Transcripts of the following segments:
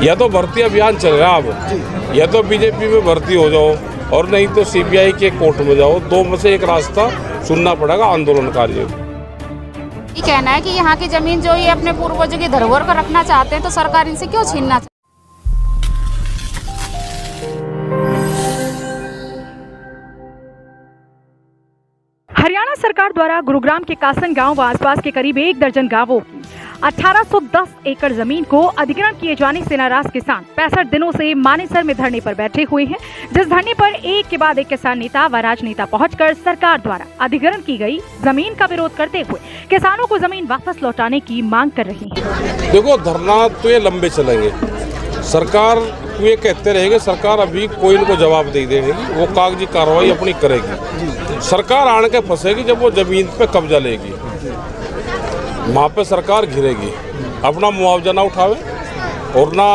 या तो भर्ती अभियान चल रहा है अब, या तो बीजेपी में भर्ती हो जाओ और नहीं तो सीबीआई के कोर्ट में जाओ। दो में से एक रास्ता चुनना पड़ेगा आंदोलनकारियों को। ये कहना है कि यहाँ की जमीन जो ये अपने पूर्वजों की धरोहर को रखना चाहते हैं तो सरकार इनसे क्यों छीनना। हरियाणा सरकार द्वारा गुरुग्राम के कासन गांव व आसपास के करीब 1 दर्जन गांवों की 1810 एकड़ जमीन को अधिग्रहण किए जाने से नाराज किसान 65 दिनों से मानेसर में धरने पर बैठे हुए हैं, जिस धरने पर एक के बाद एक किसान नेता व राजनेता पहुंचकर सरकार द्वारा अधिग्रहण की गई जमीन का विरोध करते हुए किसानों को जमीन वापस लौटाने की मांग कर रहे हैं। देखो, धरना तो ये लंबे चलेंगे, सरकार ये कहते रहेंगे, सरकार अभी कोई इनको जवाब दे देगी, वो कागजी कार्रवाई अपनी करेगी। सरकार आड़ के फंसेगी जब वो जमीन पे कब्जा लेगी, वहाँ पे सरकार घिरेगी, अपना मुआवजा ना उठावे और ना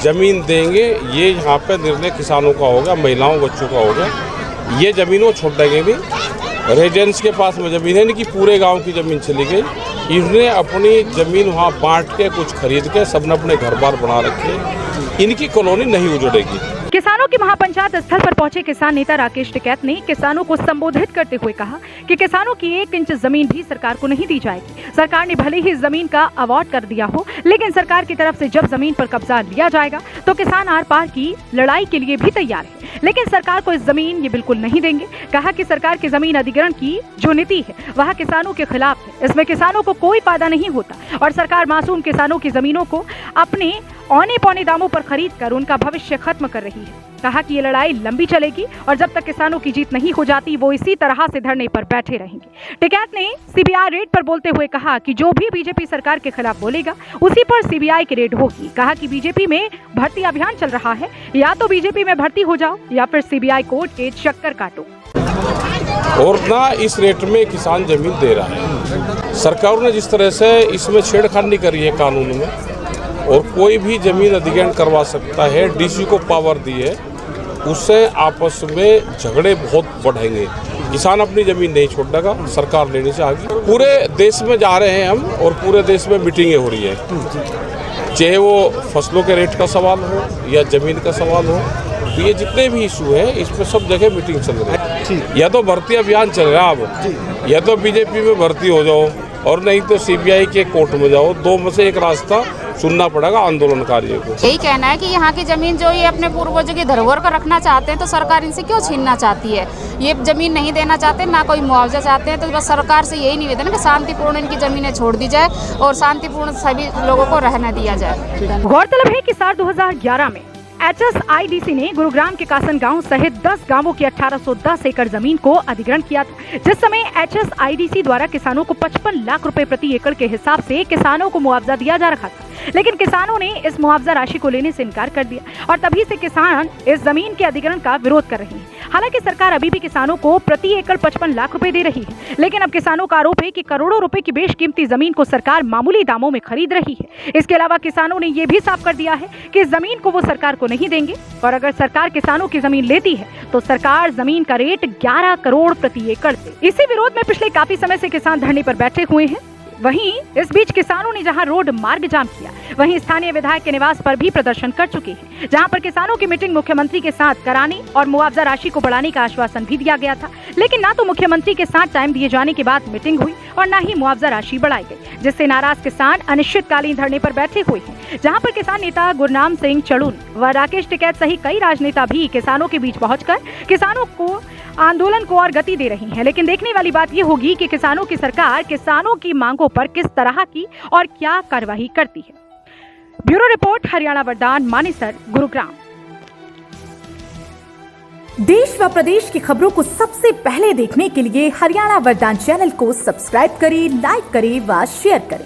जमीन देंगे। ये यहाँ पे निर्णय किसानों का होगा, महिलाओं बच्चों का होगा। ये जमीन वो छोड़ देंगे नहीं। रेजिडेंस के पास में जमीन है, इनकी पूरे गांव की जमीन चली गई। इन्होंने अपनी जमीन वहाँ बांट के कुछ खरीद के सबने अपने घर बार बना रखे, इनकी कॉलोनी नहीं उजड़ेगी। किसानों की महापंचायत स्थल पर पहुंचे किसान नेता राकेश टिकैत ने किसानों को संबोधित करते हुए कहा कि किसानों की 1 इंच जमीन भी सरकार को नहीं दी जाएगी। सरकार ने भले ही जमीन का अवार्ड कर दिया हो, लेकिन सरकार की तरफ से जब जमीन पर कब्जा लिया जाएगा तो किसान आर पार की लड़ाई के लिए भी तैयार है, लेकिन सरकार को इस जमीन ये बिल्कुल नहीं देंगे। कहा कि सरकार की जमीन अधिग्रहण की जो नीति है वह किसानों के खिलाफ है, इसमें किसानों को कोई फायदा नहीं होता और सरकार मासूम किसानों की जमीनों को अपने औने पौने दामों पर खरीद कर उनका भविष्य खत्म कर रही है। कहा कि ये लड़ाई लंबी चलेगी और जब तक किसानों की जीत नहीं हो जाती वो इसी तरह से धरने पर बैठे रहेंगे। टिकैत ने सीबीआई रेड पर बोलते हुए कहा कि जो भी बीजेपी सरकार के खिलाफ बोलेगा उसी पर सीबीआई की रेड होगी। कहा कि बीजेपी में भर्ती अभियान चल रहा है, या तो बीजेपी में भर्ती हो जाओ या फिर सीबीआई कोर्ट के चक्कर काटो। और ना इस रेट में किसान जमीन दे रहा है। सरकार ने जिस तरह से इसमें छेड़खानी करी है कानून में, और कोई भी जमीन अधिग्रहण करवा सकता है, डीसी को पावर दी है, उससे आपस में झगड़े बहुत बढ़ेंगे। किसान अपनी जमीन नहीं छोड़ेगा, सरकार लेने से आगे। पूरे देश में जा रहे हैं हम और पूरे देश में मीटिंगें हो रही है, चाहे वो फसलों के रेट का सवाल हो या जमीन का सवाल हो, तो ये जितने भी इशू है इस पर सब जगह मीटिंग चल रही है। या तो भर्ती अभियान चल रहा है अब, या तो बीजेपी में भर्ती हो जाओ और नहीं तो सीबीआई के कोर्ट में जाओ। दो में से एक रास्ता चुनना पड़ेगा आंदोलनकारियों को। यही कहना है कि यहाँ की जमीन जो ये अपने पूर्वजों की धरोहर को रखना चाहते हैं तो सरकार इनसे क्यों छीनना चाहती है। ये जमीन नहीं देना चाहते, ना कोई मुआवजा चाहते हैं, तो बस सरकार से यही निवेदन है कि शांतिपूर्ण इनकी जमीनें छोड़ दी जाए और शांतिपूर्ण सभी लोगों को रहने दिया जाए। गौरतलब है कि साल 2011 में HSIDC ने गुरुग्राम के कासन गांव सहित 10 गांवों की 1810 एकड़ जमीन को अधिग्रहण किया था, जिस समय HSIDC द्वारा किसानों को 55 लाख रुपए प्रति एकड़ के हिसाब से किसानों को मुआवजा दिया जा रहा था, लेकिन किसानों ने इस मुआवजा राशि को लेने से इनकार कर दिया और तभी से किसान इस जमीन के अधिग्रहण का विरोध कर रहे हैं। हालांकि सरकार अभी भी किसानों को प्रति एकड़ 55 लाख रुपए दे रही है, लेकिन अब किसानों का आरोप है कि करोड़ों रुपए की बेशकीमती जमीन को सरकार मामूली दामों में खरीद रही है। इसके अलावा किसानों ने यह भी साफ कर दिया है कि इस जमीन को वो सरकार को नहीं देंगे और अगर सरकार किसानों की जमीन लेती है तो सरकार जमीन का रेट 11 करोड़ प्रति एकड़ दे। इसी विरोध में पिछले काफी समय से किसान धरने पर बैठे हुए हैं। वहीं इस बीच किसानों ने जहां रोड मार्ग जाम किया, वहीं स्थानीय विधायक के निवास पर भी प्रदर्शन कर चुके हैं, जहां पर किसानों की मीटिंग मुख्यमंत्री के साथ कराने और मुआवजा राशि को बढ़ाने का आश्वासन भी दिया गया था, लेकिन ना तो मुख्यमंत्री के साथ टाइम दिए जाने के बाद मीटिंग हुई और न ही मुआवजा राशि बढ़ाई गई, जिससे नाराज किसान अनिश्चितकालीन धरने पर बैठे हुए हैं। जहां पर किसान नेता गुरनाम सिंह चड़ून व राकेश टिकैत सहित कई राजनेता भी किसानों के बीच पहुंचकर किसानों को आंदोलन को और गति दे रही है। लेकिन देखने वाली बात यह होगी कि किसानों की सरकार किसानों की मांगों पर किस तरह की और क्या कार्रवाई करती है। ब्यूरो रिपोर्ट, हरियाणा वरदान, मानेसर, गुरुग्राम। देश व प्रदेश की खबरों को सबसे पहले देखने के लिए हरियाणा वरदान चैनल को सब्सक्राइब करें, लाइक करें व शेयर करें।